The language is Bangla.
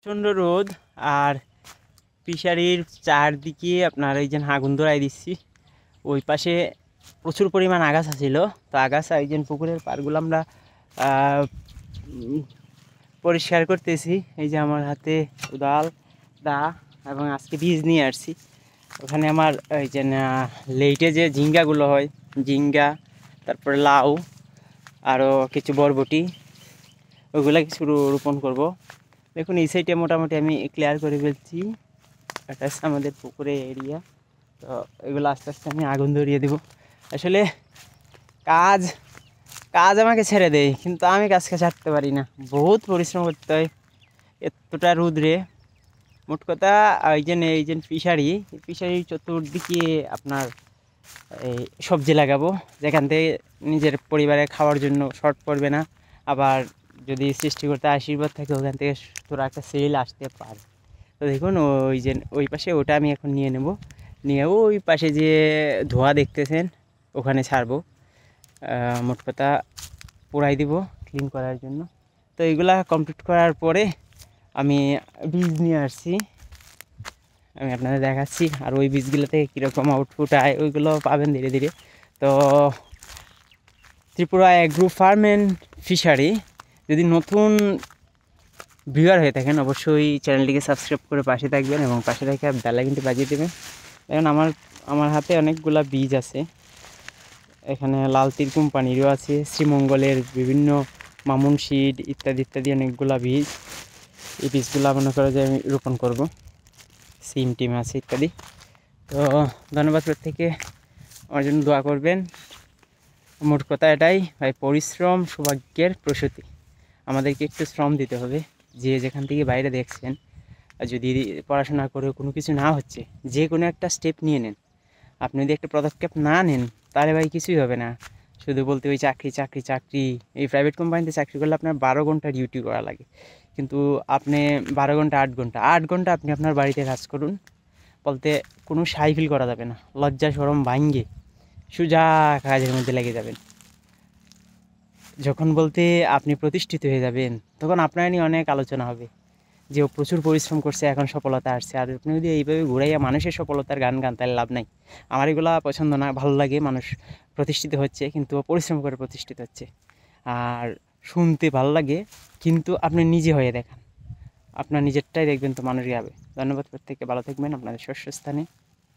প্রচণ্ড রোদ আর ফিশারির চারদিকে আপনার এই যে আগুন ধরাই দিচ্ছি। ওই পাশে প্রচুর পরিমাণ আগাছা ছিল, তো আগাছা এই যে পুকুরের পাড়গুলো আমরা পরিষ্কার করতেছি। এই যে আমার হাতে উদাল দা এবং আজকে বীজ নিয়ে আসছি। ওখানে আমার এই যে লেইটে যে ঝিঙ্গাগুলো হয়, ঝিঙ্গা, তারপরে লাউ, আরও কিছু বরবটি, ওইগুলো কিছু রোপণ করব। দেখুন এই সাইডে মোটামুটি আমি ক্লিয়ার করে ফেলছি। এটা হচ্ছে আমাদের পুকুরের এরিয়া। তো এগুলো আস্তে আস্তে আমি আগুন ধরিয়ে দেবো। আসলে কাজ কাজ আমাকে ছেড়ে দেয়, কিন্তু আমি কাজকে ছাড়তে পারি না, বহুত পরিশ্রম করতে হয় এতটা রোদ্রে। মোট কথা এই যে ফিশারির চতুর্দিকে আপনার এই সবজি লাগাবো, যেখান থেকে নিজের পরিবারের খাওয়ার জন্য শর্ট পড়বে না। আবার যদি সৃষ্টিকর্তার আশীর্বাদ থাকে ওখান থেকে তোরা একটা সেল আসতে পারে। তো দেখুন ওই যে ওই পাশে ওটা আমি এখন নিয়ে নেব, নিয়ে ওই পাশে যে ধোঁয়া দেখতেছেন ওখানে ছাড়বো। মোট কথা পোড়াই দিব ক্লিন করার জন্য। তো এইগুলা কমপ্লিট করার পরে আমি বীজ নিয়ে আসছি, আমি আপনাদের দেখাচ্ছি। আর ওই বীজগুলো থেকে কীরকম আউটপুট আয় ওইগুলো পাবেন ধীরে ধীরে। তো Tripura agro farm and fishery যদি নতুন ভিউয়ার হয়ে থাকেন অবশ্যই চ্যানেলটিকে সাবস্ক্রাইব করে পাশে থাকবেন এবং পাশে থেকে বেল আইকনটি বাজিয়ে দেবেন। এখন আমার হাতে অনেকগুলা বীজ আছে। এখানে লাল তীর কোম্পানিরও আছে, শ্রীমঙ্গলের বিভিন্ন মামুন সিড ইত্যাদি ইত্যাদি অনেকগুলা বীজ। এই বীজগুলো মনে করে যে আমি রোপণ করব। সিম টিম আছে ইত্যাদি। তো ধন্যবাদ, প্রত্যেকে আমার জন্য দোয়া করবেন। মোট কথা এটাই ভাই, পরিশ্রম সৌভাগ্যের প্রসূতি। আমাদেরকে একটু শ্রম দিতে হবে। যে যেখান থেকে বাইরে দেখছেন, যদি পড়াশোনা করে কোনো কিছু না হচ্ছে, যে কোনো একটা স্টেপ নিয়ে নেন। আপনি যদি একটা পদক্ষেপ না নেন তাহলে ভাই কিছুই হবে না। শুধু বলতে ওই চাকরি চাকরি চাকরি, এই প্রাইভেট কোম্পানিতে চাকরি করলে আপনার 12 ঘন্টা ডিউটি করা লাগে, কিন্তু আপনি 12 ঘন্টা 8 ঘন্টা আপনি আপনার বাড়িতে কাজ করুন, বলতে কোনো সাইকেল করা যাবে না। লজ্জা শরম ভাঙ্গে সোজা কাজের মধ্যে লেগে যাবেন। যখন বলতে আপনি প্রতিষ্ঠিত হয়ে যাবেন তখন আপনার নিয়ে অনেক আলোচনা হবে যে ও প্রচুর পরিশ্রম করছে এখন সফলতা আসছে। আর আপনি যদি এইভাবে ঘুরাইয়া মানুষের সফলতার গান গান তাহলে লাভ নাই। আমার এগুলা পছন্দ না। ভালো লাগে মানুষ প্রতিষ্ঠিত হচ্ছে কিন্তু পরিশ্রম করে প্রতিষ্ঠিত হচ্ছে, আর শুনতে ভালো লাগে, কিন্তু আপনি নিজে হয়ে দেখান, আপনার নিজেরটাই দেখবেন তো মানুষ যাবে। ধন্যবাদ, প্রত্যেককে ভালো থাকবেন আপনাদের শস্যস্থানে।